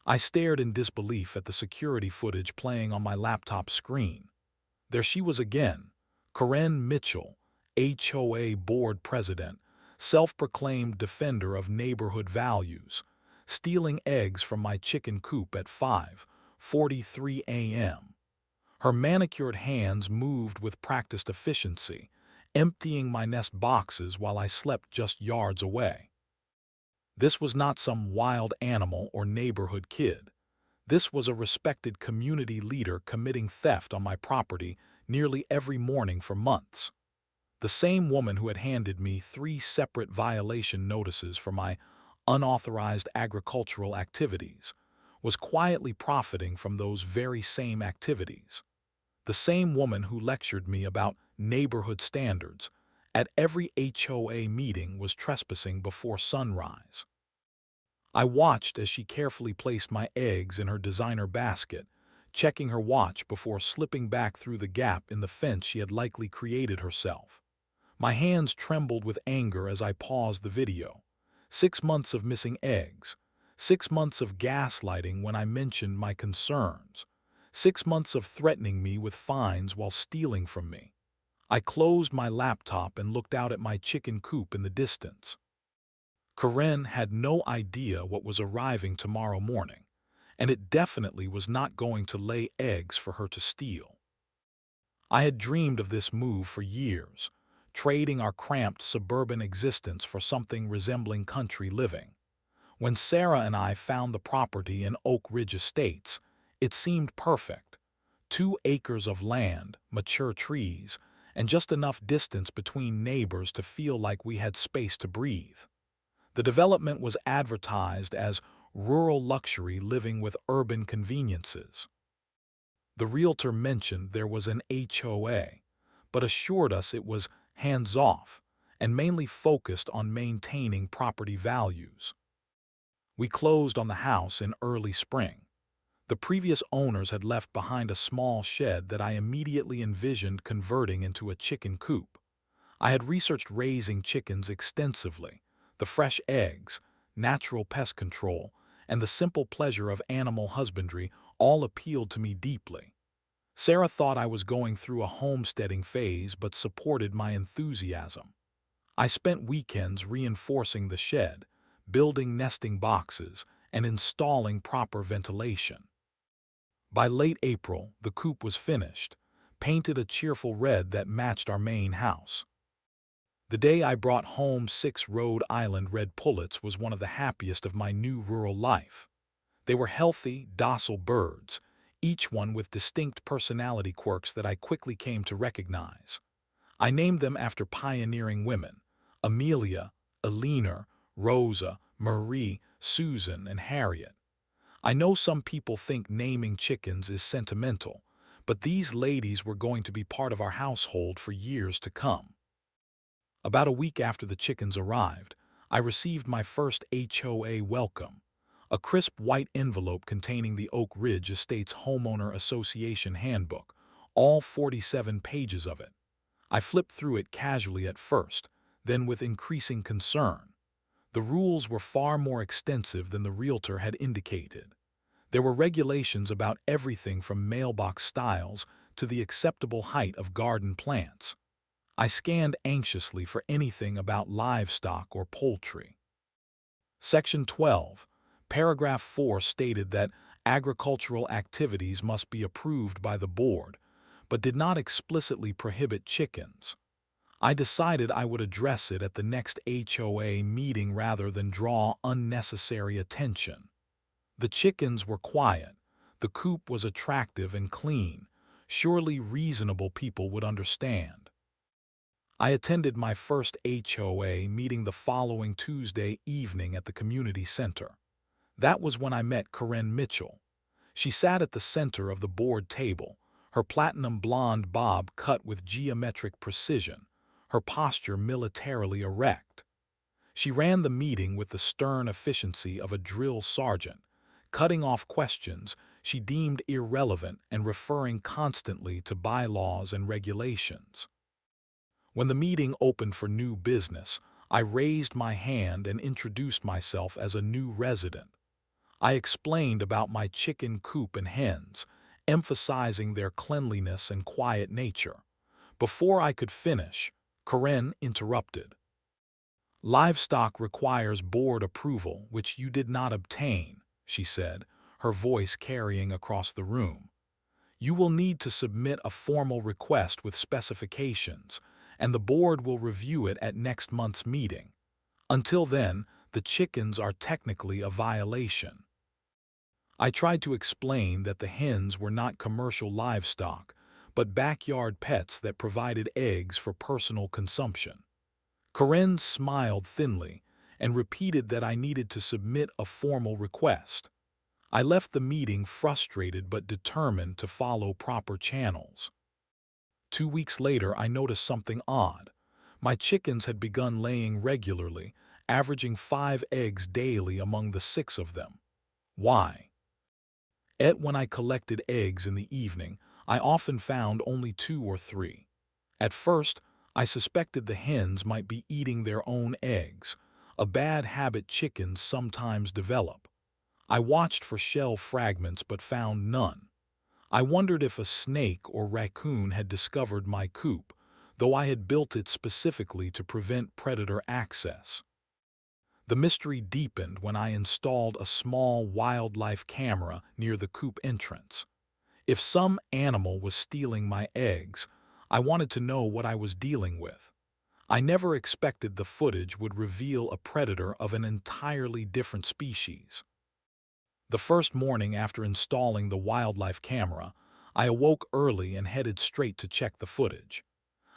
I stared in disbelief at the security footage playing on my laptop screen. There she was again, Corinne Mitchell, HOA board president, self-proclaimed defender of neighborhood values, stealing eggs from my chicken coop at 5:43 a.m. Her manicured hands moved with practiced efficiency, emptying my nest boxes while I slept just yards away. This was not some wild animal or neighborhood kid. This was a respected community leader committing theft on my property nearly every morning for months. The same woman who had handed me 3 separate violation notices for my unauthorized agricultural activities was quietly profiting from those very same activities. The same woman who lectured me about neighborhood standards at every HOA meeting was trespassing before sunrise. I watched as she carefully placed my eggs in her designer basket, checking her watch before slipping back through the gap in the fence she had likely created herself. My hands trembled with anger as I paused the video. 6 months of missing eggs. 6 months of gaslighting when I mentioned my concerns. 6 months of threatening me with fines while stealing from me. I closed my laptop and looked out at my chicken coop in the distance. Corinne had no idea what was arriving tomorrow morning, and it definitely was not going to lay eggs for her to steal. I had dreamed of this move for years, trading our cramped suburban existence for something resembling country living. When Sarah and I found the property in Oak Ridge Estates, it seemed perfect. 2 acres of land, mature trees, and just enough distance between neighbors to feel like we had space to breathe. The development was advertised as rural luxury living with urban conveniences. The realtor mentioned there was an HOA, but assured us it was hands-off and mainly focused on maintaining property values. We closed on the house in early spring. The previous owners had left behind a small shed that I immediately envisioned converting into a chicken coop. I had researched raising chickens extensively. The fresh eggs, natural pest control, and the simple pleasure of animal husbandry all appealed to me deeply. Sarah thought I was going through a homesteading phase but supported my enthusiasm. I spent weekends reinforcing the shed, building nesting boxes, and installing proper ventilation. By late April, the coop was finished, painted a cheerful red that matched our main house. The day I brought home 6 Rhode Island red pullets was one of the happiest of my new rural life. They were healthy, docile birds, each one with distinct personality quirks that I quickly came to recognize. I named them after pioneering women: Amelia, Eleanor, Rosa, Marie, Susan, and Harriet. I know some people think naming chickens is sentimental, but these ladies were going to be part of our household for years to come. About a week after the chickens arrived, I received my first HOA welcome, a crisp white envelope containing the Oak Ridge Estates Homeowner Association Handbook, all 47 pages of it. I flipped through it casually at first, then with increasing concern. The rules were far more extensive than the realtor had indicated. There were regulations about everything from mailbox styles to the acceptable height of garden plants. I scanned anxiously for anything about livestock or poultry. Section 12, paragraph 4 stated that agricultural activities must be approved by the board, but did not explicitly prohibit chickens. I decided I would address it at the next HOA meeting rather than draw unnecessary attention. The chickens were quiet. The coop was attractive and clean. Surely reasonable people would understand. I attended my first HOA meeting the following Tuesday evening at the community center. That was when I met Corinne Mitchell. She sat at the center of the board table, her platinum blonde bob cut with geometric precision, her posture militarily erect. She ran the meeting with the stern efficiency of a drill sergeant, cutting off questions she deemed irrelevant and referring constantly to bylaws and regulations. When the meeting opened for new business, I raised my hand and introduced myself as a new resident. I explained about my chicken coop and hens, emphasizing their cleanliness and quiet nature. Before I could finish, Karen interrupted. "Livestock requires board approval, which you did not obtain," she said, her voice carrying across the room. "You will need to submit a formal request with specifications, and the board will review it at next month's meeting. Until then, the chickens are technically a violation." I tried to explain that the hens were not commercial livestock, but backyard pets that provided eggs for personal consumption. Karen smiled thinly and repeated that I needed to submit a formal request. I left the meeting frustrated but determined to follow proper channels. 2 weeks later, I noticed something odd. My chickens had begun laying regularly, averaging 5 eggs daily among the 6 of them. Why? When I collected eggs in the evening, I often found only 2 or 3. At first, I suspected the hens might be eating their own eggs, a bad habit chickens sometimes develop. I watched for shell fragments but found none. I wondered if a snake or raccoon had discovered my coop, though I had built it specifically to prevent predator access. The mystery deepened when I installed a small wildlife camera near the coop entrance. If some animal was stealing my eggs, I wanted to know what I was dealing with. I never expected the footage would reveal a predator of an entirely different species. The first morning after installing the wildlife camera, I awoke early and headed straight to check the footage.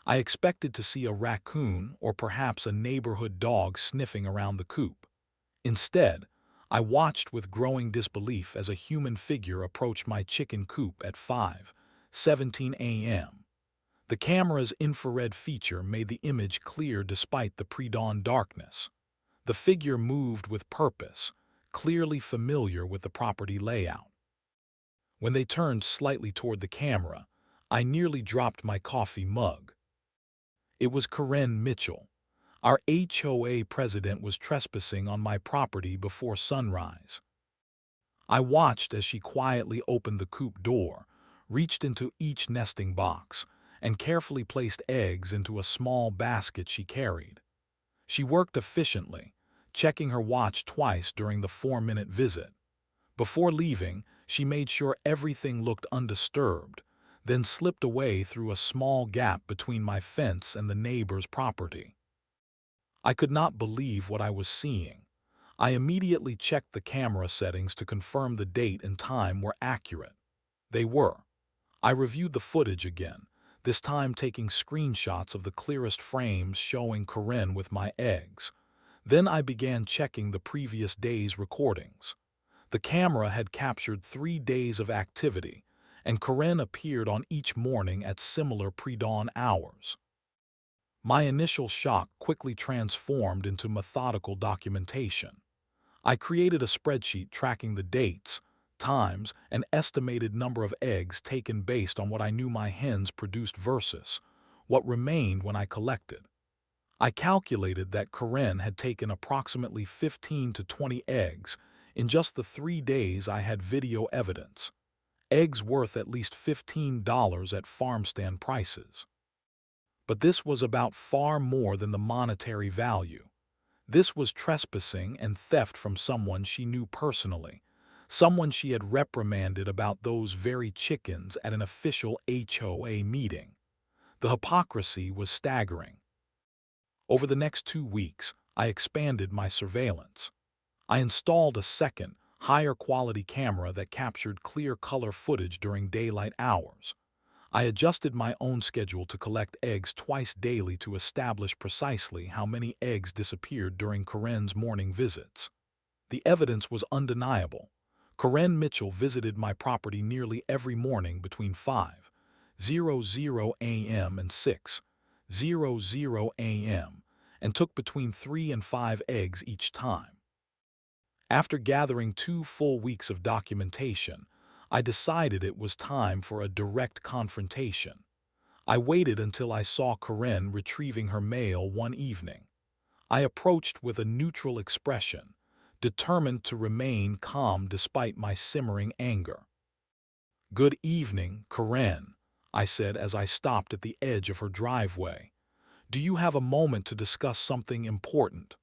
I expected to see a raccoon or perhaps a neighborhood dog sniffing around the coop. Instead, I watched with growing disbelief as a human figure approached my chicken coop at 5:17 a.m. The camera's infrared feature made the image clear despite the pre-dawn darkness. The figure moved with purpose, clearly familiar with the property layout. When they turned slightly toward the camera, I nearly dropped my coffee mug. It was Karen Mitchell. Our HOA president was trespassing on my property before sunrise. I watched as she quietly opened the coop door, reached into each nesting box, and carefully placed eggs into a small basket she carried. She worked efficiently, checking her watch twice during the 4-minute visit. Before leaving, she made sure everything looked undisturbed, then slipped away through a small gap between my fence and the neighbor's property. I could not believe what I was seeing. I immediately checked the camera settings to confirm the date and time were accurate. They were. I reviewed the footage again, this time taking screenshots of the clearest frames showing Karen with my eggs. Then I began checking the previous day's recordings. The camera had captured 3 days of activity, and Karen appeared on each morning at similar pre-dawn hours. My initial shock quickly transformed into methodical documentation. I created a spreadsheet tracking the dates, times, and estimated number of eggs taken based on what I knew my hens produced versus what remained when I collected. I calculated that Karen had taken approximately 15 to 20 eggs in just the 3 days I had video evidence, eggs worth at least $15 at farm stand prices. But this was about far more than the monetary value. This was trespassing and theft from someone she knew personally, someone she had reprimanded about those very chickens at an official HOA meeting. The hypocrisy was staggering. Over the next 2 weeks, I expanded my surveillance. I installed a second, higher quality camera that captured clear color footage during daylight hours. I adjusted my own schedule to collect eggs twice daily to establish precisely how many eggs disappeared during Karen's morning visits. The evidence was undeniable. Karen Mitchell visited my property nearly every morning between 5:00 a.m. and 6:00 a.m. and took between 3 and 5 eggs each time. After gathering 2 full weeks of documentation, I decided it was time for a direct confrontation. I waited until I saw Karen retrieving her mail one evening. I approached with a neutral expression, determined to remain calm despite my simmering anger. "Good evening, Corinne," I said as I stopped at the edge of her driveway. "Do you have a moment to discuss something important?"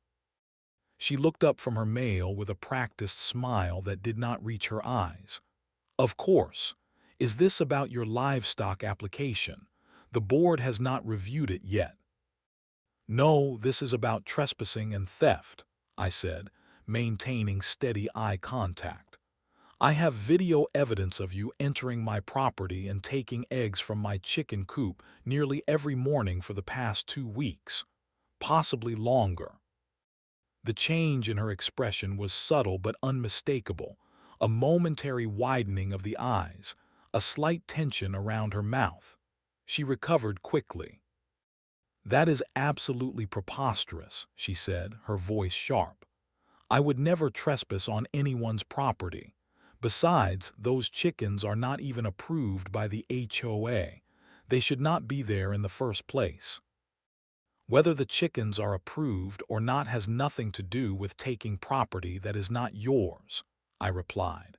She looked up from her mail with a practiced smile that did not reach her eyes. "Of course. Is this about your livestock application? The board has not reviewed it yet." "No, this is about trespassing and theft," I said, maintaining steady eye contact. "I have video evidence of you entering my property and taking eggs from my chicken coop nearly every morning for the past 2 weeks, possibly longer." The change in her expression was subtle but unmistakable, a momentary widening of the eyes, a slight tension around her mouth. She recovered quickly. "That is absolutely preposterous," she said, her voice sharp. "I would never trespass on anyone's property. Besides, those chickens are not even approved by the HOA. They should not be there in the first place." "Whether the chickens are approved or not has nothing to do with taking property that is not yours," I replied.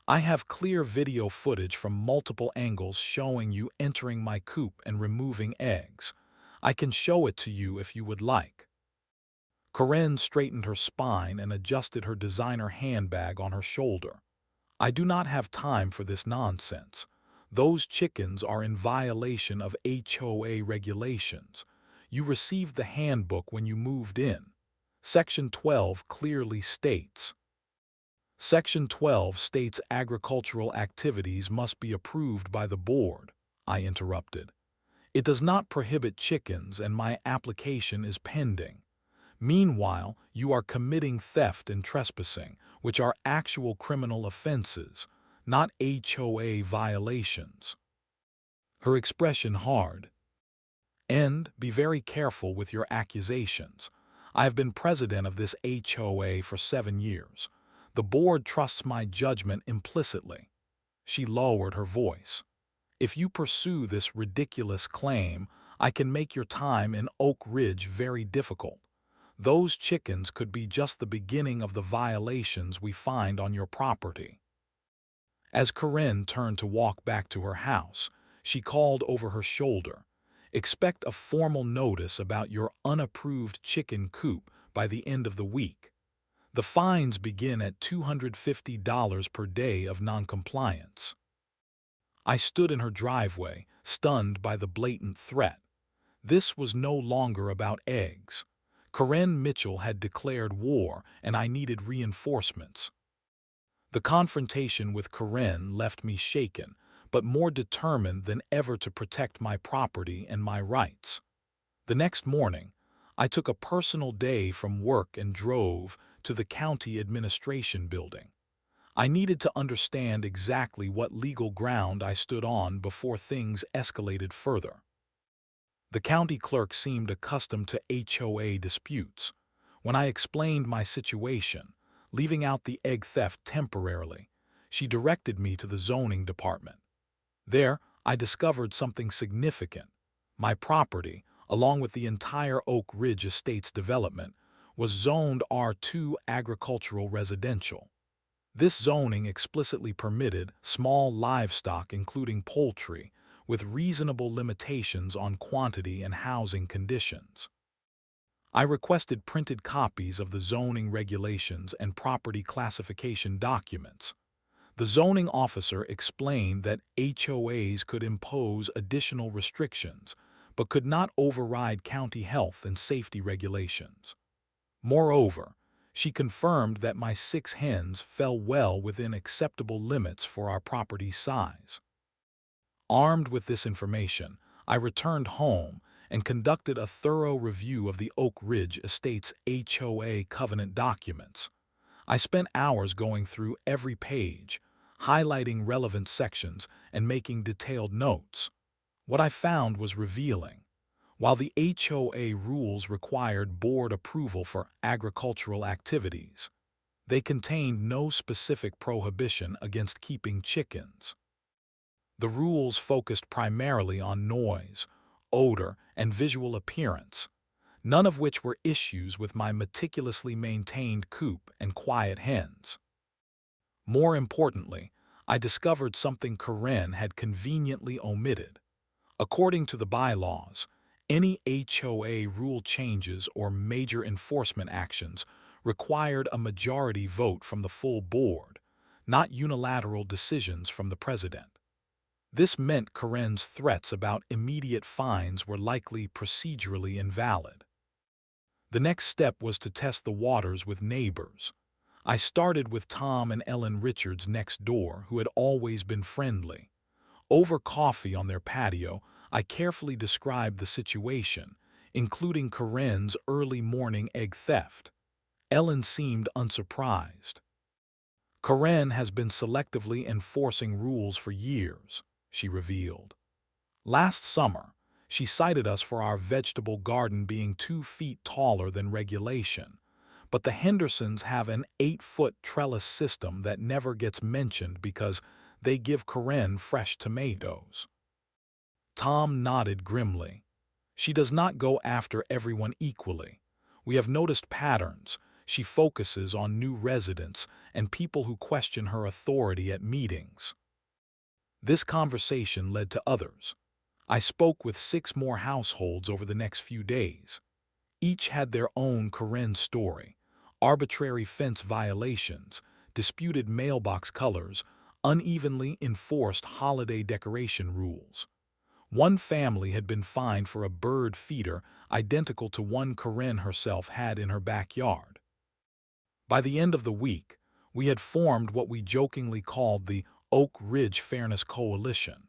"I have clear video footage from multiple angles showing you entering my coop and removing eggs. I can show it to you if you would like." Corinne straightened her spine and adjusted her designer handbag on her shoulder. "I do not have time for this nonsense. Those chickens are in violation of HOA regulations. You received the handbook when you moved in. Section 12 clearly states, Section 12 states agricultural activities must be approved by the board," I interrupted. "It does not prohibit chickens and my application is pending. Meanwhile, you are committing theft and trespassing, which are actual criminal offenses, not HOA violations." Her expression hard. "And be very careful with your accusations. I have been president of this HOA for 7 years. The board trusts my judgment implicitly." She lowered her voice. "If you pursue this ridiculous claim, I can make your time in Oak Ridge very difficult. Those chickens could be just the beginning of the violations we find on your property." As Corinne turned to walk back to her house, she called over her shoulder, "Expect a formal notice about your unapproved chicken coop by the end of the week. The fines begin at $250 per day of noncompliance." I stood in her driveway, stunned by the blatant threat. This was no longer about eggs. Corinne Mitchell had declared war, and I needed reinforcements. The confrontation with Corinne left me shaken, but more determined than ever to protect my property and my rights. The next morning, I took a personal day from work and drove to the county administration building. I needed to understand exactly what legal ground I stood on before things escalated further. The county clerk seemed accustomed to HOA disputes. When I explained my situation, leaving out the egg theft temporarily, she directed me to the zoning department. There, I discovered something significant. My property, along with the entire Oak Ridge Estates development, was zoned R2 agricultural residential. This zoning explicitly permitted small livestock, including poultry, with reasonable limitations on quantity and housing conditions. I requested printed copies of the zoning regulations and property classification documents. The zoning officer explained that HOAs could impose additional restrictions, but could not override county health and safety regulations. Moreover, she confirmed that my 6 hens fell well within acceptable limits for our property size. Armed with this information, I returned home and conducted a thorough review of the Oak Ridge Estates HOA covenant documents. I spent hours going through every page, highlighting relevant sections and making detailed notes. What I found was revealing. While the HOA rules required board approval for agricultural activities, they contained no specific prohibition against keeping chickens. The rules focused primarily on noise, odor, and visual appearance, none of which were issues with my meticulously maintained coop and quiet hens. More importantly, I discovered something Karen had conveniently omitted. According to the bylaws, any HOA rule changes or major enforcement actions required a majority vote from the full board, not unilateral decisions from the president. This meant Karen's threats about immediate fines were likely procedurally invalid. The next step was to test the waters with neighbors. I started with Tom and Ellen Richards next door, who had always been friendly. Over coffee on their patio, I carefully described the situation, including Karen's early morning egg theft. Ellen seemed unsurprised. Karen has been selectively enforcing rules for years, she revealed. Last summer, she cited us for our vegetable garden being 2 feet taller than regulation, but the Hendersons have an 8-foot trellis system that never gets mentioned because they give Karen fresh tomatoes. Tom nodded grimly. She does not go after everyone equally. We have noticed patterns. She focuses on new residents and people who question her authority at meetings. This conversation led to others. I spoke with 6 more households over the next few days. Each had their own Karen story: arbitrary fence violations, disputed mailbox colors, unevenly enforced holiday decoration rules. One family had been fined for a bird feeder identical to one Karen herself had in her backyard. By the end of the week, we had formed what we jokingly called the Oak Ridge Fairness Coalition.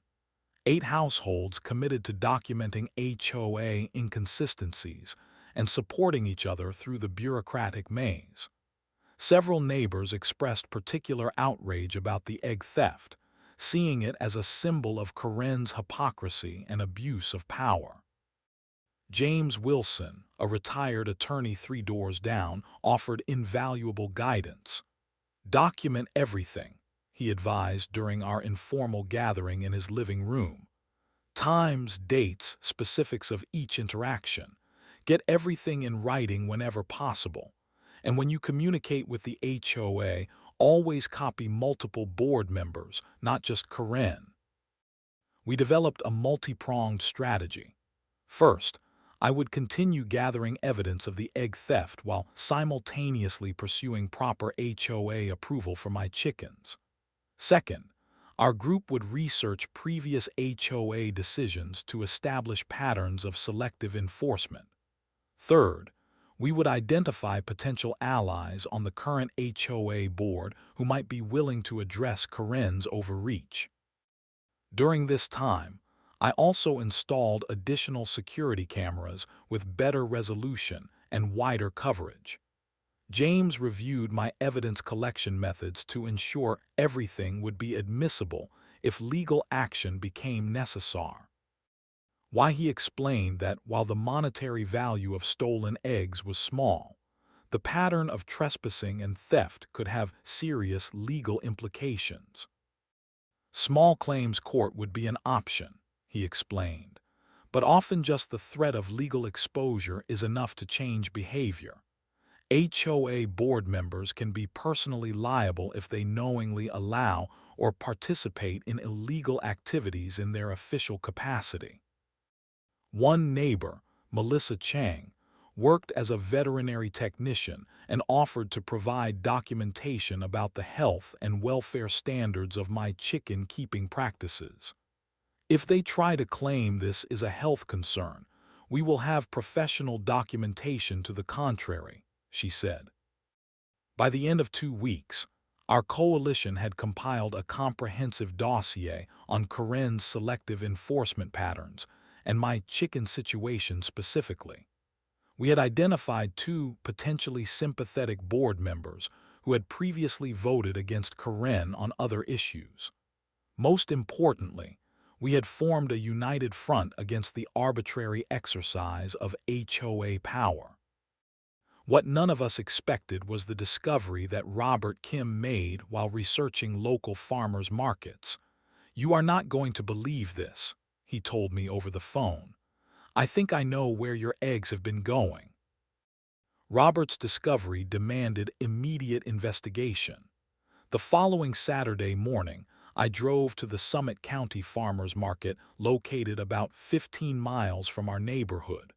8 households committed to documenting HOA inconsistencies and supporting each other through the bureaucratic maze. Several neighbors expressed particular outrage about the egg theft, seeing it as a symbol of Karen's hypocrisy and abuse of power. James Wilson, a retired attorney 3 doors down, offered invaluable guidance. "Document everything," he advised during our informal gathering in his living room. "Times, dates, specifics of each interaction. Get everything in writing whenever possible. And when you communicate with the HOA, always copy multiple board members, not just Karen." We developed a multi-pronged strategy. First, I would continue gathering evidence of the egg theft while simultaneously pursuing proper HOA approval for my chickens. Second, our group would research previous HOA decisions to establish patterns of selective enforcement. Third, we would identify potential allies on the current HOA board who might be willing to address Karen's overreach. During this time, I also installed additional security cameras with better resolution and wider coverage. James reviewed my evidence collection methods to ensure everything would be admissible if legal action became necessary. Why he explained that while the monetary value of stolen eggs was small, the pattern of trespassing and theft could have serious legal implications. Small claims court would be an option, he explained, but often just the threat of legal exposure is enough to change behavior. HOA board members can be personally liable if they knowingly allow or participate in illegal activities in their official capacity. One neighbor, Melissa Chang, worked as a veterinary technician and offered to provide documentation about the health and welfare standards of my chicken keeping practices. "If they try to claim this is a health concern, we will have professional documentation to the contrary," she said. By the end of 2 weeks, our coalition had compiled a comprehensive dossier on Karen's selective enforcement patterns and my chicken situation specifically. We had identified 2 potentially sympathetic board members who had previously voted against Karen on other issues. Most importantly, we had formed a united front against the arbitrary exercise of HOA power. What none of us expected was the discovery that Robert Kim made while researching local farmers' markets. "You are not going to believe this," he told me over the phone. I think I know where your eggs have been going. Robert's discovery demanded immediate investigation. The following Saturday morning, I drove to the Summit County Farmers Market located about 15 miles from our neighborhood.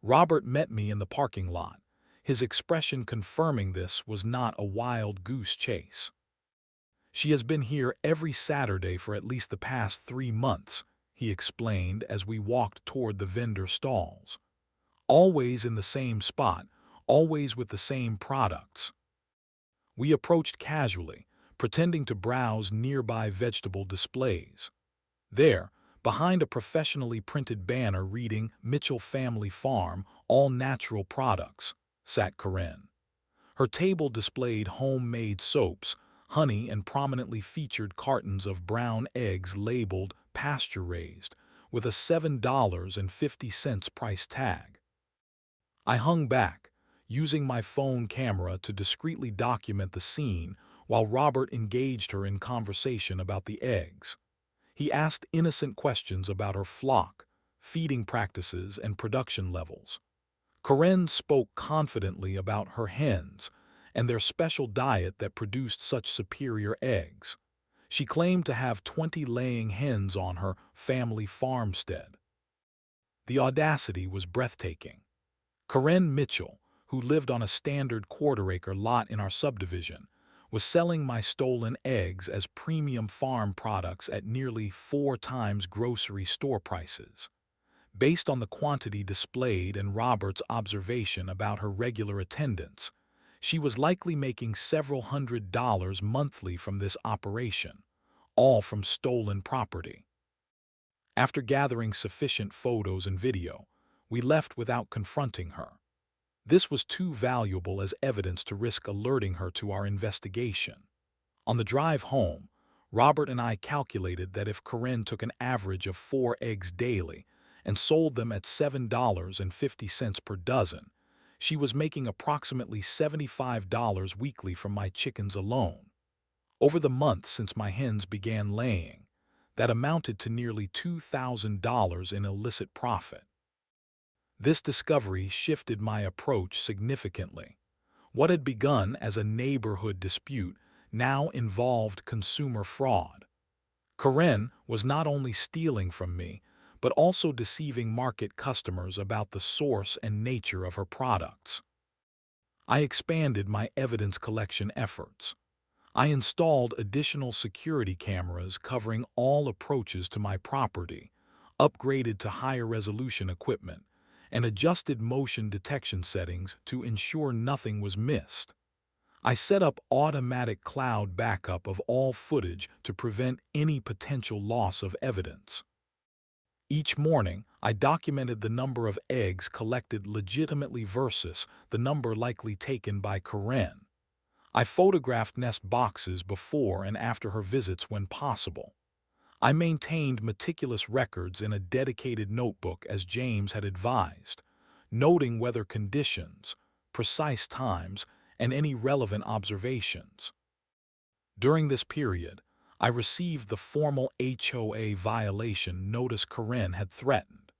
Robert met me in the parking lot, his expression confirming this was not a wild goose chase. She has been here every Saturday for at least the past 3 months, he explained as we walked toward the vendor stalls. Always in the same spot, always with the same products. We approached casually, pretending to browse nearby vegetable displays. There, behind a professionally printed banner reading Mitchell Family Farm, All Natural Products, sat Corinne. Her table displayed homemade soaps, honey, and prominently featured cartons of brown eggs labeled pasture-raised, with a $7.50 price tag. I hung back, using my phone camera to discreetly document the scene while Robert engaged her in conversation about the eggs. He asked innocent questions about her flock, feeding practices, and production levels. Corinne spoke confidently about her hens and their special diet that produced such superior eggs. She claimed to have 20 laying hens on her family farmstead. The audacity was breathtaking. Corinne Mitchell, who lived on a standard quarter-acre lot in our subdivision, was selling my stolen eggs as premium farm products at nearly 4 times grocery store prices. Based on the quantity displayed and Robert's observation about her regular attendance, she was likely making several $100s monthly from this operation, all from stolen property. After gathering sufficient photos and video, we left without confronting her. This was too valuable as evidence to risk alerting her to our investigation. On the drive home, Robert and I calculated that if Corinne took an average of 4 eggs daily and sold them at $7.50 per dozen, she was making approximately $75 weekly from my chickens alone. Over the months since my hens began laying, that amounted to nearly $2,000 in illicit profit. This discovery shifted my approach significantly. What had begun as a neighborhood dispute now involved consumer fraud. Corinne was not only stealing from me, but also deceiving market customers about the source and nature of her products. I expanded my evidence collection efforts. I installed additional security cameras covering all approaches to my property, upgraded to higher resolution equipment, and adjusted motion detection settings to ensure nothing was missed. I set up automatic cloud backup of all footage to prevent any potential loss of evidence. Each morning, I documented the number of eggs collected legitimately versus the number likely taken by Corinne. I photographed nest boxes before and after her visits when possible. I maintained meticulous records in a dedicated notebook as James had advised, noting weather conditions, precise times, and any relevant observations. During this period, I received the formal HOA violation notice Corinne had threatened.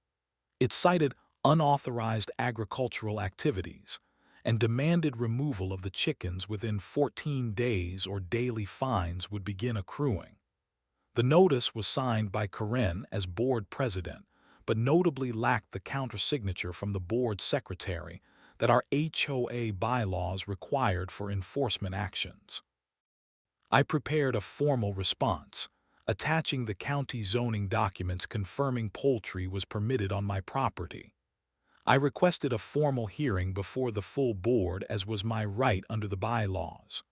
It cited unauthorized agricultural activities and demanded removal of the chickens within 14 days or daily fines would begin accruing. The notice was signed by Corinne as board president, but notably lacked the countersignature from the board secretary that our HOA bylaws required for enforcement actions. I prepared a formal response, attaching the county zoning documents confirming poultry was permitted on my property. I requested a formal hearing before the full board as was my right under the bylaws.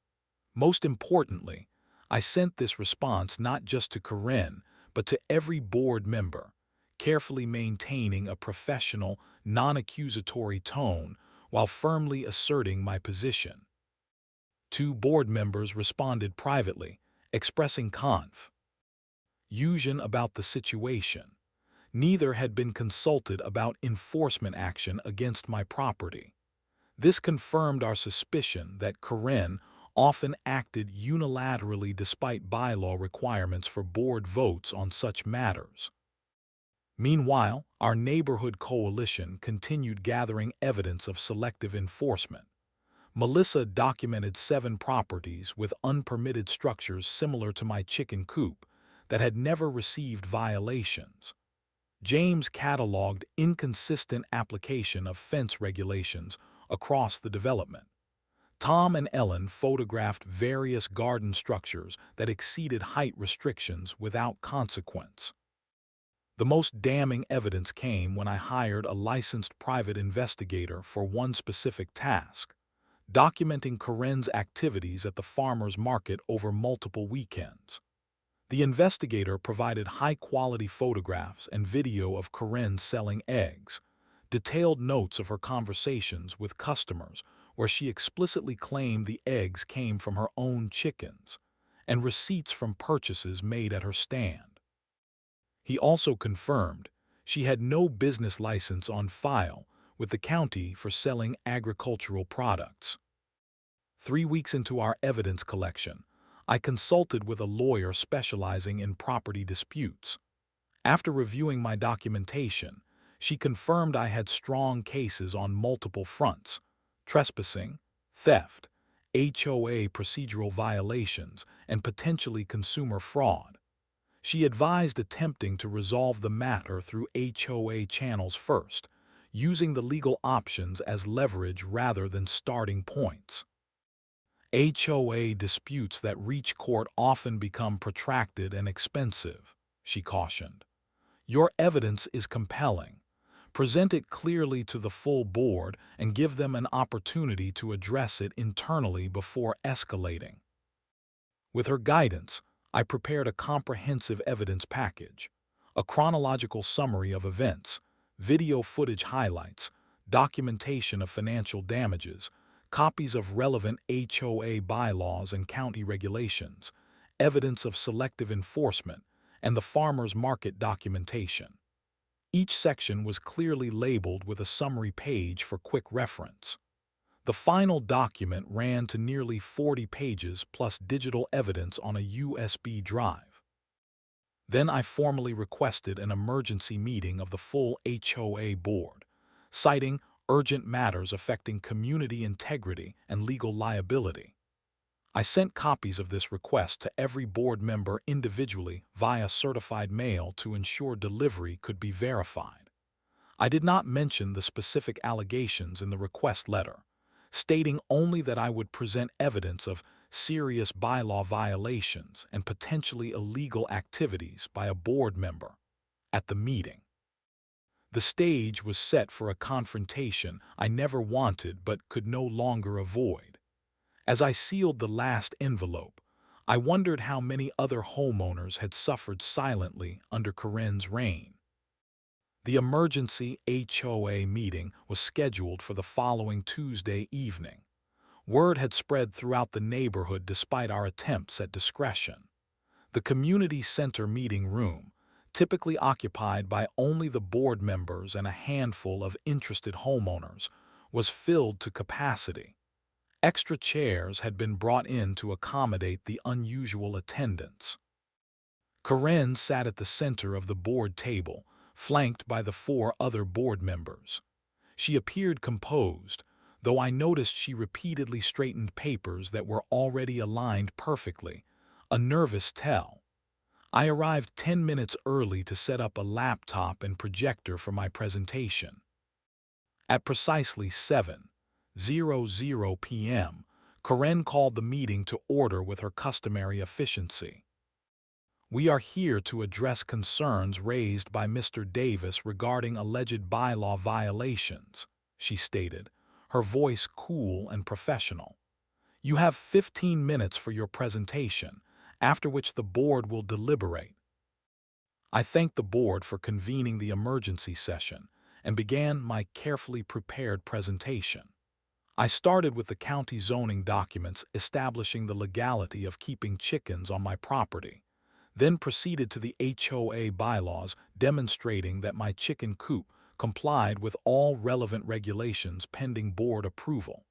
Most importantly, I sent this response not just to Corinne, but to every board member, carefully maintaining a professional, non-accusatory tone while firmly asserting my position. 2 board members responded privately, expressing confusion about the situation. Neither had been consulted about enforcement action against my property. This confirmed our suspicion that Corinne often acted unilaterally despite bylaw requirements for board votes on such matters. Meanwhile, our neighborhood coalition continued gathering evidence of selective enforcement. Melissa documented 7 properties with unpermitted structures similar to my chicken coop that had never received violations. James cataloged inconsistent application of fence regulations across the development. Tom and Ellen photographed various garden structures that exceeded height restrictions without consequence. The most damning evidence came when I hired a licensed private investigator for one specific task, documenting Corinne's activities at the farmer's market over multiple weekends. The investigator provided high-quality photographs and video of Corinne selling eggs, detailed notes of her conversations with customers where she explicitly claimed the eggs came from her own chickens, and receipts from purchases made at her stand. He also confirmed she had no business license on file with the county for selling agricultural products. 3 weeks into our evidence collection, I consulted with a lawyer specializing in property disputes. After reviewing my documentation, she confirmed I had strong cases on multiple fronts: trespassing, theft, HOA procedural violations, and potentially consumer fraud. She advised attempting to resolve the matter through HOA channels first, using the legal options as leverage rather than starting points. HOA disputes that reach court often become protracted and expensive, she cautioned. Your evidence is compelling. Present it clearly to the full board and give them an opportunity to address it internally before escalating. With her guidance, I prepared a comprehensive evidence package, a chronological summary of events, video footage highlights, documentation of financial damages, copies of relevant HOA bylaws and county regulations, evidence of selective enforcement, and the farmer's market documentation. Each section was clearly labeled with a summary page for quick reference. The final document ran to nearly 40 pages plus digital evidence on a USB drive. Then I formally requested an emergency meeting of the full HOA board, citing urgent matters affecting community integrity and legal liability. I sent copies of this request to every board member individually via certified mail to ensure delivery could be verified. I did not mention the specific allegations in the request letter, stating only that I would present evidence of serious bylaw violations and potentially illegal activities by a board member at the meeting. The stage was set for a confrontation I never wanted but could no longer avoid. As I sealed the last envelope, I wondered how many other homeowners had suffered silently under Corinne's reign. The emergency HOA meeting was scheduled for the following Tuesday evening. Word had spread throughout the neighborhood despite our attempts at discretion. The community center meeting room, typically occupied by only the board members and a handful of interested homeowners, was filled to capacity. Extra chairs had been brought in to accommodate the unusual attendance. Corinne sat at the center of the board table, flanked by the 4 other board members. She appeared composed, though I noticed she repeatedly straightened papers that were already aligned perfectly, a nervous tell. I arrived 10 minutes early to set up a laptop and projector for my presentation. At precisely 7:00 p.m., Corinne called the meeting to order with her customary efficiency. We are here to address concerns raised by Mr. Davis regarding alleged bylaw violations, she stated, her voice cool and professional. You have 15 minutes for your presentation, after which the board will deliberate. I thanked the board for convening the emergency session and began my carefully prepared presentation. I started with the county zoning documents establishing the legality of keeping chickens on my property, then proceeded to the HOA bylaws demonstrating that my chicken coop complied with all relevant regulations pending board approval.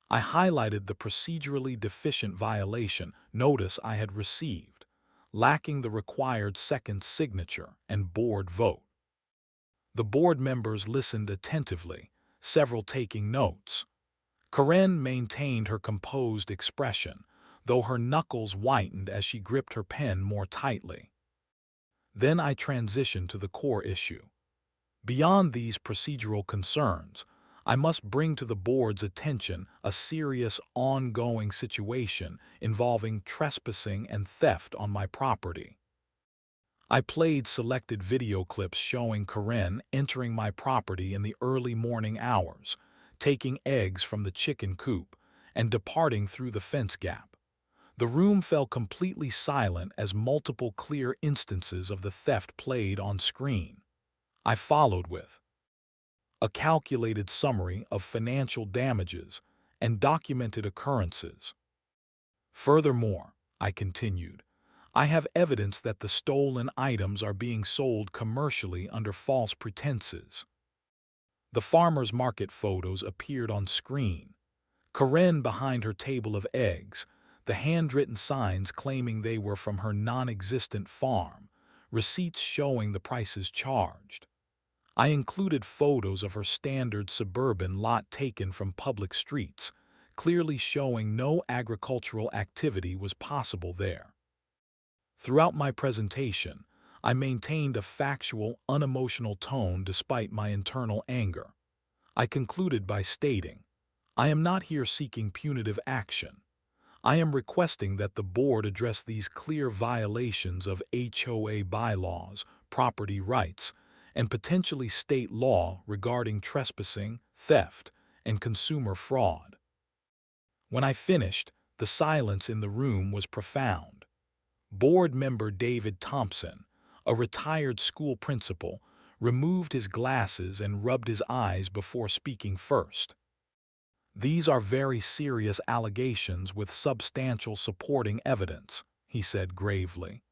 I highlighted the procedurally deficient violation notice I had received, lacking the required second signature and board vote. The board members listened attentively, several taking notes. Karen maintained her composed expression, though her knuckles whitened as she gripped her pen more tightly. Then I transitioned to the core issue. Beyond these procedural concerns, I must bring to the board's attention a serious, ongoing situation involving trespassing and theft on my property. I played selected video clips showing Karen entering my property in the early morning hours, taking eggs from the chicken coop, and departing through the fence gap. The room fell completely silent as multiple clear instances of the theft played on screen. I followed with a calculated summary of financial damages and documented occurrences. Furthermore, I continued, I have evidence that the stolen items are being sold commercially under false pretenses. The farmer's market photos appeared on screen. Karen behind her table of eggs, the handwritten signs claiming they were from her non-existent farm, receipts showing the prices charged. I included photos of her standard suburban lot taken from public streets, clearly showing no agricultural activity was possible there. Throughout my presentation, I maintained a factual, unemotional tone despite my internal anger. I concluded by stating, I am not here seeking punitive action. I am requesting that the board address these clear violations of HOA bylaws, property rights, and potentially state law regarding trespassing, theft, and consumer fraud. When I finished, the silence in the room was profound. Board member David Thompson, a retired school principal, removed his glasses and rubbed his eyes before speaking first. These are very serious allegations with substantial supporting evidence, he said gravely.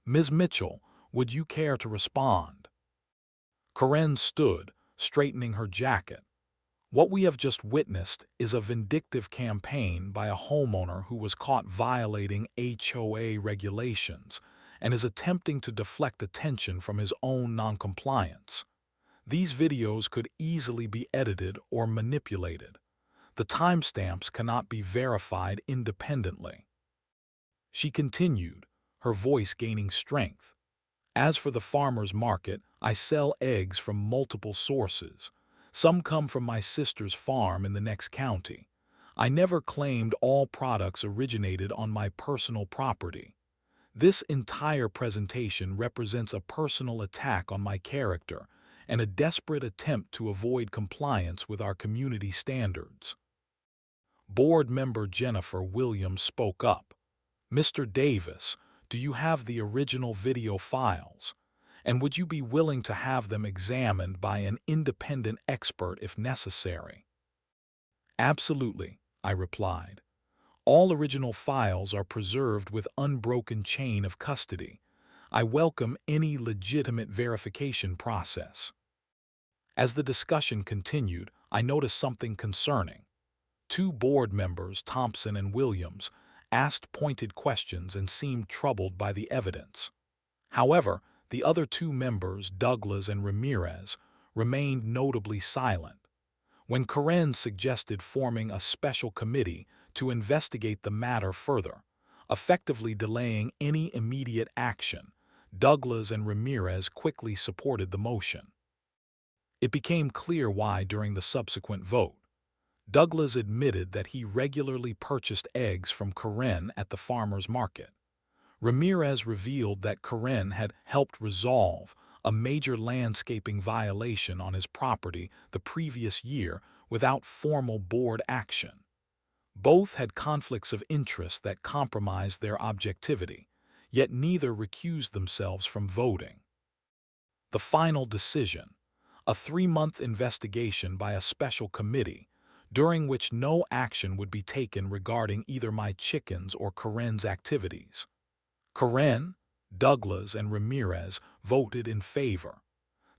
Ms. Mitchell, would you care to respond? Karen stood, straightening her jacket. What we have just witnessed is a vindictive campaign by a homeowner who was caught violating HOA regulations and is attempting to deflect attention from his own noncompliance. These videos could easily be edited or manipulated. The timestamps cannot be verified independently. She continued, her voice gaining strength. As for the farmer's market, I sell eggs from multiple sources. Some come from my sister's farm in the next county. I never claimed all products originated on my personal property. This entire presentation represents a personal attack on my character and a desperate attempt to avoid compliance with our community standards. Board member Jennifer Williams spoke up. Mr. Davis, do you have the original video files? And would you be willing to have them examined by an independent expert if necessary? Absolutely, I replied. All original files are preserved with unbroken chain of custody. I welcome any legitimate verification process. As the discussion continued, I noticed something concerning. Two board members, Thompson and Williams, asked pointed questions and seemed troubled by the evidence. However, the other two members, Douglas and Ramirez, remained notably silent. When Karen suggested forming a special committee to investigate the matter further, effectively delaying any immediate action, Douglas and Ramirez quickly supported the motion. It became clear why during the subsequent vote. Douglas admitted that he regularly purchased eggs from Karen at the farmer's market. Ramirez revealed that Karen had helped resolve a major landscaping violation on his property the previous year without formal board action. Both had conflicts of interest that compromised their objectivity, yet neither recused themselves from voting. The final decision, a 3-month investigation by a special committee, during which no action would be taken regarding either my chickens or Karen's activities. Karen, Douglas, and Ramirez voted in favor.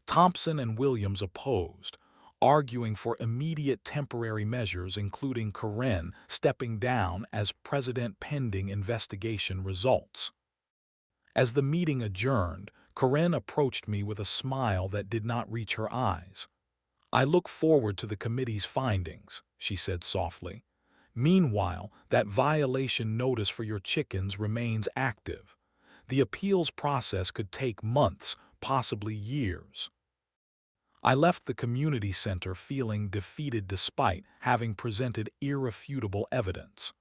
Thompson and Williams opposed, arguing for immediate temporary measures including Karen stepping down as president pending investigation results. As the meeting adjourned, Corinne approached me with a smile that did not reach her eyes. "I look forward to the committee's findings," she said softly. "Meanwhile, that violation notice for your chickens remains active. The appeals process could take months, possibly years." I left the community center feeling defeated despite having presented irrefutable evidence.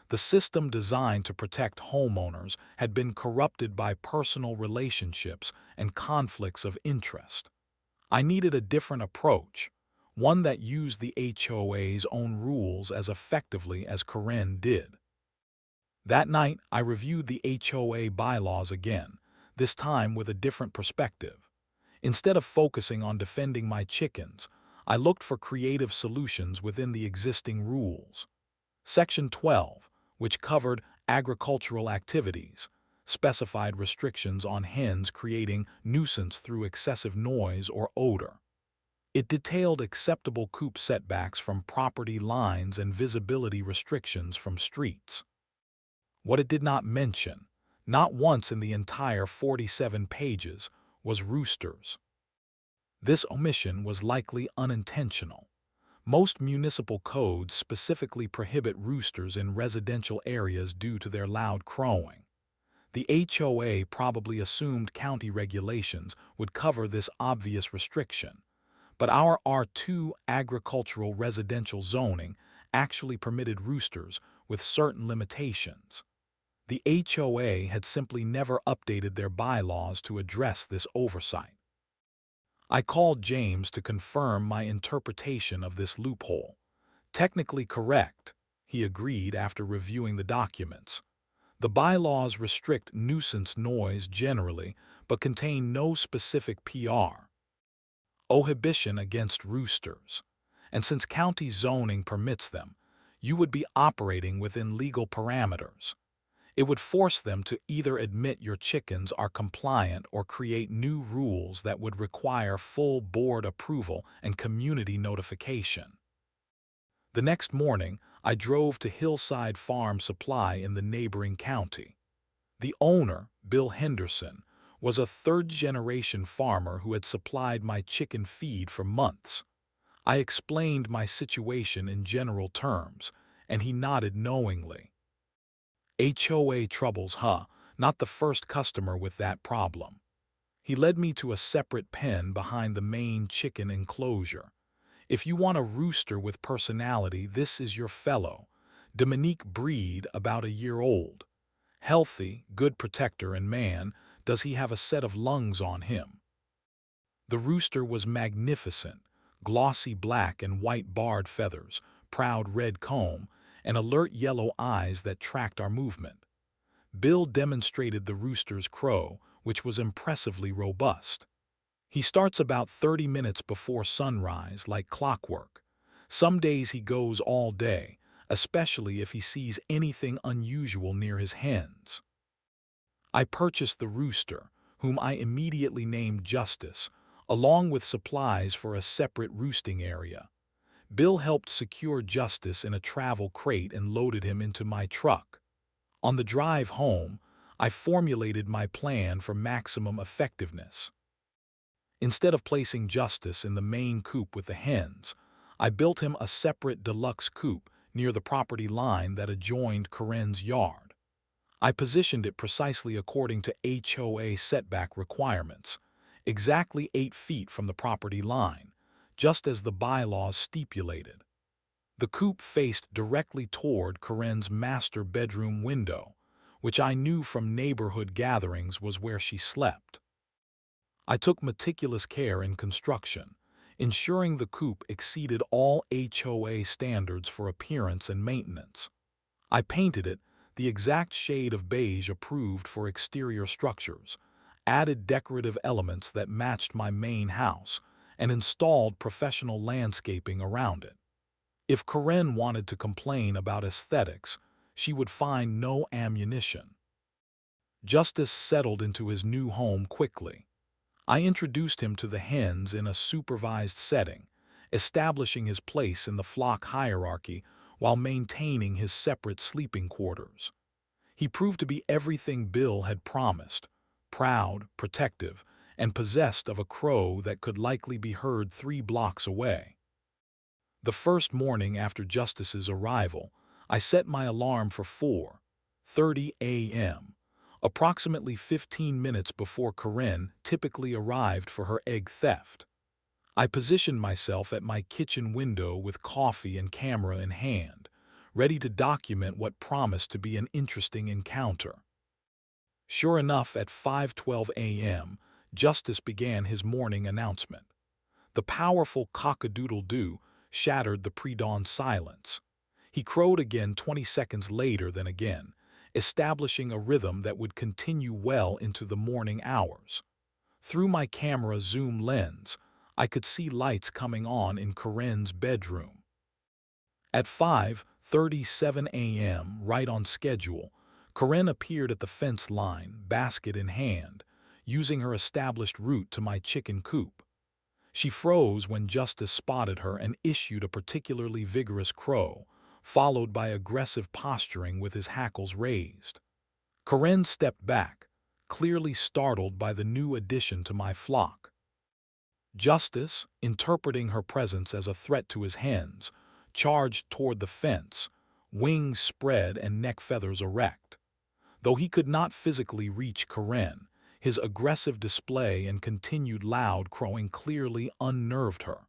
The system designed to protect homeowners had been corrupted by personal relationships and conflicts of interest. I needed a different approach, one that used the HOA's own rules as effectively as Corinne did. That night, I reviewed the HOA bylaws again, this time with a different perspective. Instead of focusing on defending my chickens, I looked for creative solutions within the existing rules. Section 12, which covered agricultural activities, specified restrictions on hens creating nuisance through excessive noise or odor. It detailed acceptable coop setbacks from property lines and visibility restrictions from streets. What it did not mention, not once in the entire 47 pages, was roosters. This omission was likely unintentional. Most municipal codes specifically prohibit roosters in residential areas due to their loud crowing. The HOA probably assumed county regulations would cover this obvious restriction, but our R2 agricultural residential zoning actually permitted roosters with certain limitations. The HOA had simply never updated their bylaws to address this oversight. I called James to confirm my interpretation of this loophole. "Technically correct," he agreed after reviewing the documents. "The bylaws restrict nuisance noise generally, but contain no specific prohibition against roosters. And since county zoning permits them, you would be operating within legal parameters. It would force them to either admit your chickens are compliant or create new rules that would require full board approval and community notification." The next morning, I drove to Hillside Farm Supply in the neighboring county. The owner, Bill Henderson, was a third-generation farmer who had supplied my chicken feed for months. I explained my situation in general terms, and he nodded knowingly. "HOA troubles, huh? Not the first customer with that problem." He led me to a separate pen behind the main chicken enclosure. "If you want a rooster with personality, this is your fellow. Dominique breed, about a year old. Healthy, good protector, and man, does he have a set of lungs on him." The rooster was magnificent, glossy black and white barred feathers, proud red comb, and alert yellow eyes that tracked our movement. Bill demonstrated the rooster's crow, which was impressively robust. "He starts about 30 minutes before sunrise, like clockwork. Some days he goes all day, especially if he sees anything unusual near his hens." I purchased the rooster, whom I immediately named Justice, along with supplies for a separate roosting area. Bill helped secure Justice in a travel crate and loaded him into my truck. On the drive home, I formulated my plan for maximum effectiveness. Instead of placing Justice in the main coop with the hens, I built him a separate deluxe coop near the property line that adjoined Corinne's yard. I positioned it precisely according to HOA setback requirements, exactly 8 feet from the property line, just as the bylaws stipulated. The coop faced directly toward Corinne's master bedroom window, which I knew from neighborhood gatherings was where she slept. I took meticulous care in construction, ensuring the coop exceeded all HOA standards for appearance and maintenance. I painted it the exact shade of beige approved for exterior structures, added decorative elements that matched my main house, and installed professional landscaping around it. If Corinne wanted to complain about aesthetics, she would find no ammunition. Justice settled into his new home quickly. I introduced him to the hens in a supervised setting, establishing his place in the flock hierarchy while maintaining his separate sleeping quarters. He proved to be everything Bill had promised: proud, protective, and possessed of a crow that could likely be heard 3 blocks away. The first morning after Justice's arrival, I set my alarm for 4:30 a.m., approximately 15 minutes before Corinne typically arrived for her egg theft. I positioned myself at my kitchen window with coffee and camera in hand, ready to document what promised to be an interesting encounter. Sure enough, at 5:12 a.m., Justice began his morning announcement. The powerful cock-a-doodle-doo shattered the pre-dawn silence. He crowed again 20 seconds later than again, establishing a rhythm that would continue well into the morning hours. Through my camera zoom lens, I could see lights coming on in Corinne's bedroom. At 5:37 a.m., right on schedule, Corinne appeared at the fence line, basket in hand, using her established route to my chicken coop. She froze when Justice spotted her and issued a particularly vigorous crow, followed by aggressive posturing with his hackles raised. Corinne stepped back, clearly startled by the new addition to my flock. Justice, interpreting her presence as a threat to his hens, charged toward the fence, wings spread and neck feathers erect. Though he could not physically reach Corinne, his aggressive display and continued loud crowing clearly unnerved her.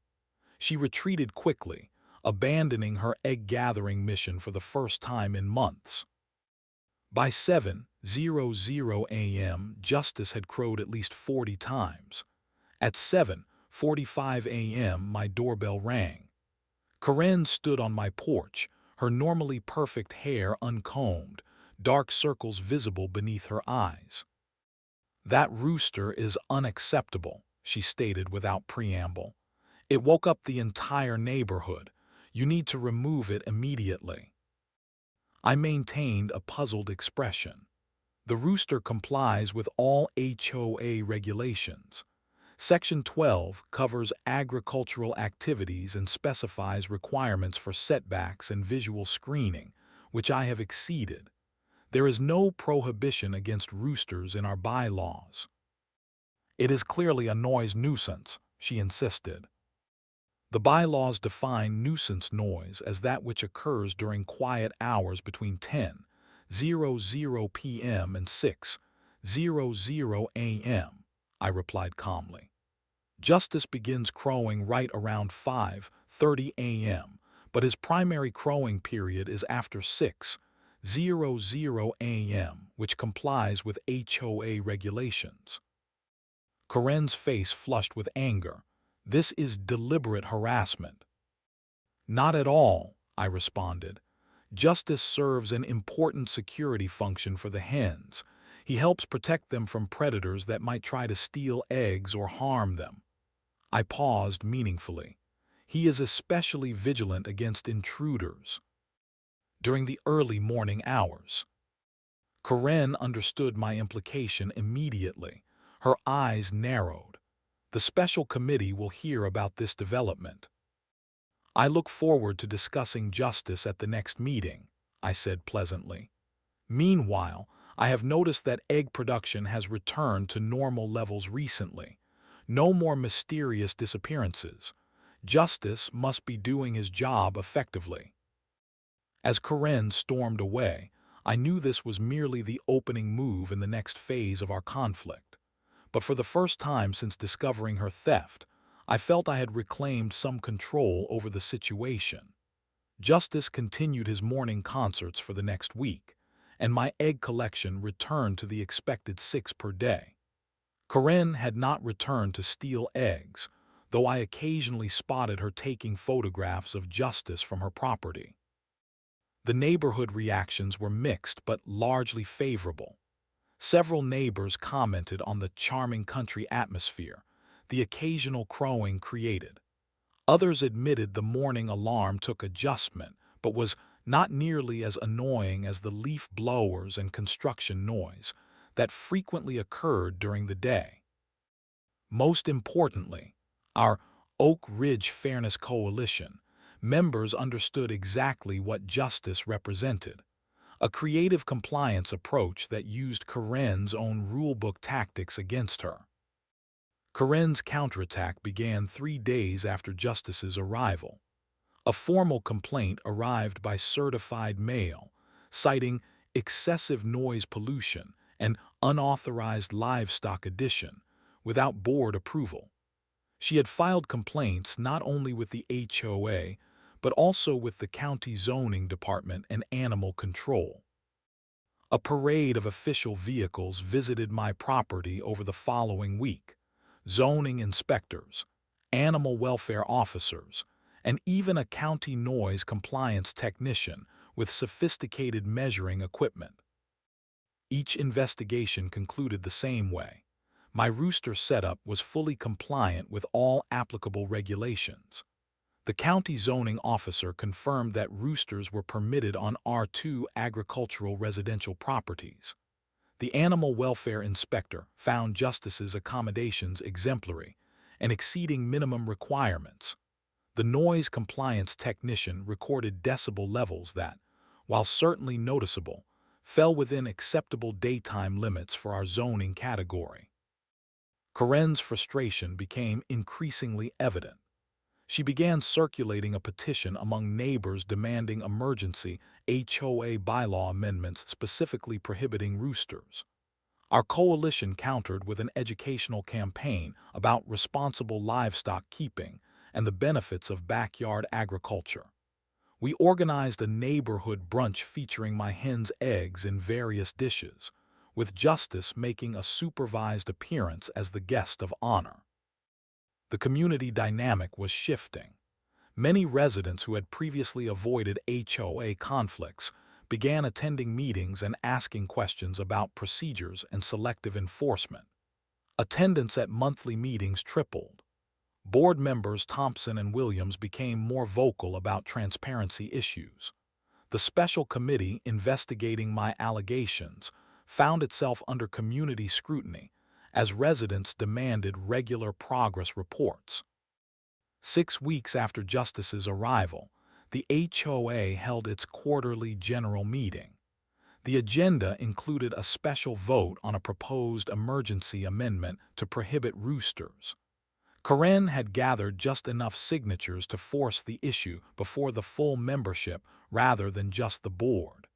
She retreated quickly, abandoning her egg-gathering mission for the first time in months. By 7:00 a.m., Justice had crowed at least 40 times. At 7:45 a.m., my doorbell rang. Corinne stood on my porch, her normally perfect hair uncombed, dark circles visible beneath her eyes. "That rooster is unacceptable," she stated without preamble. "It woke up the entire neighborhood. You need to remove it immediately." I maintained a puzzled expression. The rooster complies with all HOA regulations. Section 12 covers agricultural activities and specifies requirements for setbacks and visual screening, which I have exceeded. There is no prohibition against roosters in our bylaws. "It is clearly a noise nuisance," she insisted. The bylaws define nuisance noise as that which occurs during quiet hours between 10:00 p.m. and 6:00 a.m., I replied calmly. Justice begins crowing right around 5:30 a.m., but his primary crowing period is after 6:00 a.m., which complies with HOA regulations. Corinne's face flushed with anger. "This is deliberate harassment." "Not at all," I responded. "Justice serves an important security function for the hens. He helps protect them from predators that might try to steal eggs or harm them." I paused meaningfully. "He is especially vigilant against intruders." During the early morning hours, Corinne understood my implication immediately. Her eyes narrowed. "The special committee will hear about this development." "I look forward to discussing justice at the next meeting," I said pleasantly. "Meanwhile, I have noticed that egg production has returned to normal levels recently. No more mysterious disappearances. Justice must be doing his job effectively." As Corinne stormed away, I knew this was merely the opening move in the next phase of our conflict. But for the first time since discovering her theft, I felt I had reclaimed some control over the situation. Justice continued his morning concerts for the next week, and my egg collection returned to the expected 6 per day. Corinne had not returned to steal eggs, though I occasionally spotted her taking photographs of Justice from her property. The neighborhood reactions were mixed but largely favorable. Several neighbors commented on the charming country atmosphere the occasional crowing created. Others admitted the morning alarm took adjustment but was not nearly as annoying as the leaf blowers and construction noise that frequently occurred during the day. Most importantly, our Oak Ridge Fairness Coalition members understood exactly what justice represented: a creative compliance approach that used Karen's own rulebook tactics against her. Karen's counterattack began 3 days after Justice's arrival. A formal complaint arrived by certified mail, citing excessive noise pollution and unauthorized livestock addition, without board approval. She had filed complaints not only with the HOA, but also with the county zoning department and animal control. A parade of official vehicles visited my property over the following week. Zoning inspectors, animal welfare officers, and even a county noise compliance technician with sophisticated measuring equipment. Each investigation concluded the same way. My Rooster setup was fully compliant with all applicable regulations. The county zoning officer confirmed that roosters were permitted on R2 agricultural residential properties. The animal welfare inspector found Justice's accommodations exemplary and exceeding minimum requirements. The noise compliance technician recorded decibel levels that, while certainly noticeable, fell within acceptable daytime limits for our zoning category. Karen's frustration became increasingly evident. She began circulating a petition among neighbors demanding emergency HOA bylaw amendments specifically prohibiting roosters. Our coalition countered with an educational campaign about responsible livestock keeping and the benefits of backyard agriculture. We organized a neighborhood brunch featuring my hen's eggs in various dishes, with Justice making a supervised appearance as the guest of honor. The community dynamic was shifting. Many residents who had previously avoided HOA conflicts began attending meetings and asking questions about procedures and selective enforcement. Attendance at monthly meetings tripled. Board members Thompson and Williams became more vocal about transparency issues. The special committee investigating my allegations found itself under community scrutiny as residents demanded regular progress reports. 6 weeks after Justice's arrival, the HOA held its quarterly general meeting. The agenda included a special vote on a proposed emergency amendment to prohibit roosters. Karen had gathered just enough signatures to force the issue before the full membership rather than just the board.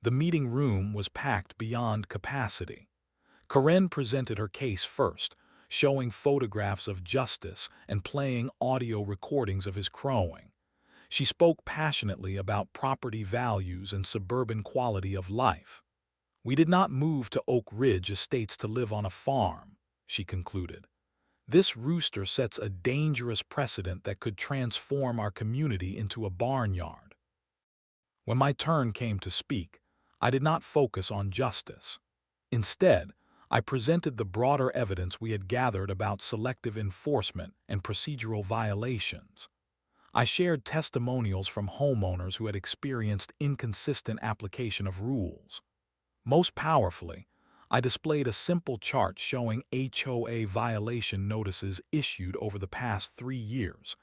The meeting room was packed beyond capacity. Karen presented her case first, showing photographs of Justice and playing audio recordings of his crowing. She spoke passionately about property values and suburban quality of life. "We did not move to Oak Ridge Estates to live on a farm," she concluded. "This rooster sets a dangerous precedent that could transform our community into a barnyard." When my turn came to speak, I did not focus on Justice. Instead, I presented the broader evidence we had gathered about selective enforcement and procedural violations. I shared testimonials from homeowners who had experienced inconsistent application of rules. Most powerfully, I displayed a simple chart showing HOA violation notices issued over the past 3 years,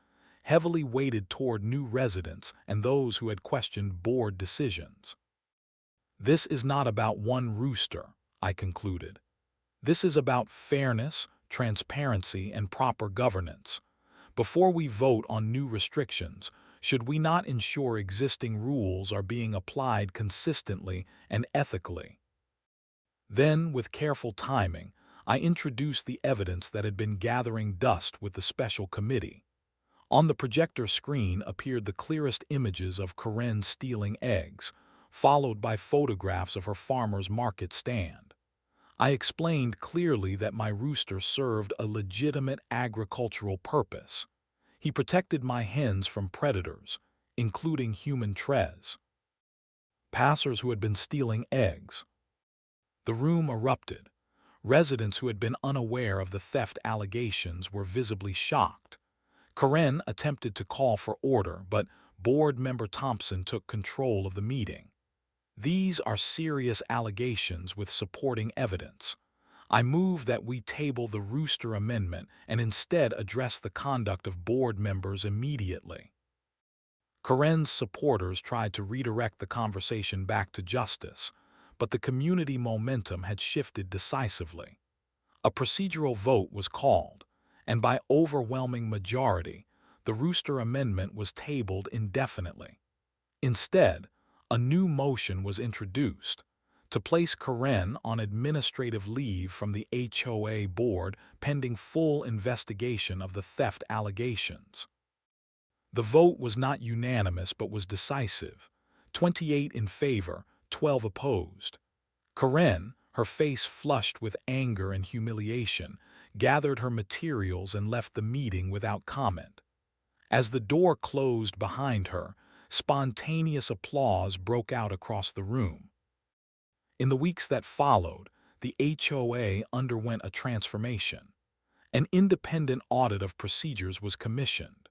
heavily weighted toward new residents and those who had questioned board decisions. "This is not about one rooster," I concluded. "This is about fairness, transparency, and proper governance. Before we vote on new restrictions, should we not ensure existing rules are being applied consistently and ethically?" Then, with careful timing, I introduced the evidence that had been gathering dust with the special committee. On the projector screen appeared the clearest images of Karen stealing eggs, followed by photographs of her farmer's market stand. I explained clearly that my rooster served a legitimate agricultural purpose. He protected my hens from predators, including human passers who had been stealing eggs. The room erupted. Residents who had been unaware of the theft allegations were visibly shocked. Karen attempted to call for order, but board member Thompson took control of the meeting. "These are serious allegations with supporting evidence. I move that we table the Rooster Amendment and instead address the conduct of board members immediately." Karen's supporters tried to redirect the conversation back to justice, but the community momentum had shifted decisively. A procedural vote was called, and by overwhelming majority, the Rooster Amendment was tabled indefinitely. Instead, a new motion was introduced to place Karen on administrative leave from the HOA board pending full investigation of the theft allegations. The vote was not unanimous but was decisive, 28 in favor, 12 opposed. Karen, her face flushed with anger and humiliation, gathered her materials and left the meeting without comment. As the door closed behind her, spontaneous applause broke out across the room. In the weeks that followed, the HOA underwent a transformation. An independent audit of procedures was commissioned.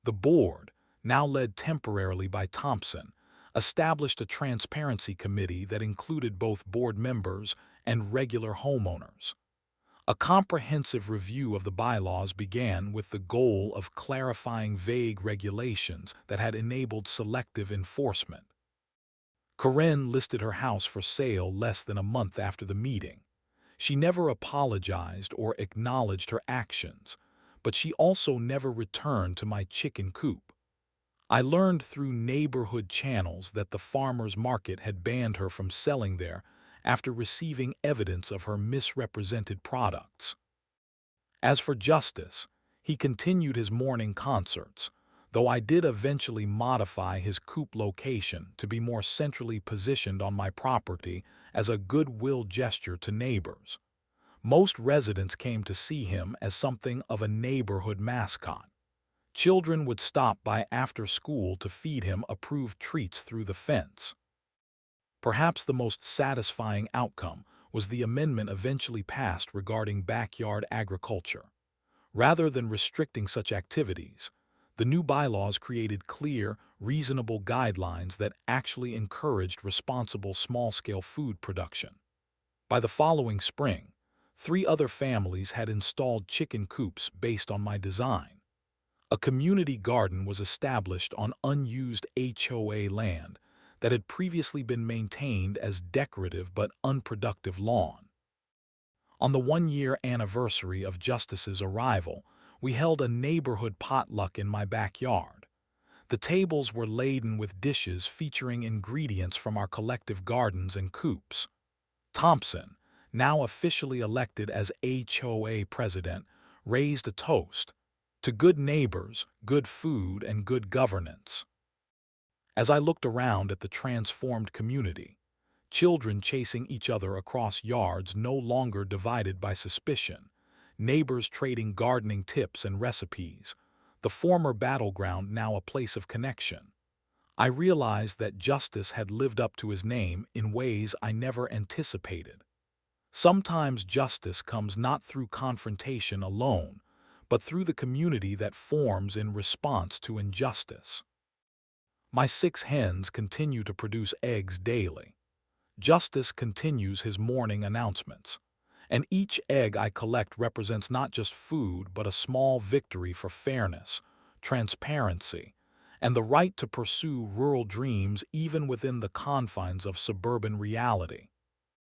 The board, now led temporarily by Thompson, established a transparency committee that included both board members and regular homeowners. A comprehensive review of the bylaws began with the goal of clarifying vague regulations that had enabled selective enforcement. Karen listed her house for sale less than a month after the meeting. She never apologized or acknowledged her actions, but she also never returned to my chicken coop. I learned through neighborhood channels that the farmers market had banned her from selling there after receiving evidence of her misrepresented products. As for Justice, he continued his morning concerts, though I did eventually modify his coop location to be more centrally positioned on my property as a goodwill gesture to neighbors. Most residents came to see him as something of a neighborhood mascot. Children would stop by after school to feed him approved treats through the fence. Perhaps the most satisfying outcome was the amendment eventually passed regarding backyard agriculture. Rather than restricting such activities, the new bylaws created clear, reasonable guidelines that actually encouraged responsible small-scale food production. By the following spring, 3 other families had installed chicken coops based on my design. A community garden was established on unused HOA land that had previously been maintained as decorative but unproductive lawn. On the 1-year anniversary of Justice's arrival, we held a neighborhood potluck in my backyard. The tables were laden with dishes featuring ingredients from our collective gardens and coops. Thompson, now officially elected as HOA president, raised a toast to good neighbors, good food, and good governance. As I looked around at the transformed community, children chasing each other across yards no longer divided by suspicion, neighbors trading gardening tips and recipes, the former battleground now a place of connection, I realized that Justice had lived up to his name in ways I never anticipated. Sometimes justice comes not through confrontation alone, but through the community that forms in response to injustice. My 6 hens continue to produce eggs daily. Justice continues his morning announcements, and each egg I collect represents not just food but a small victory for fairness, transparency, and the right to pursue rural dreams even within the confines of suburban reality.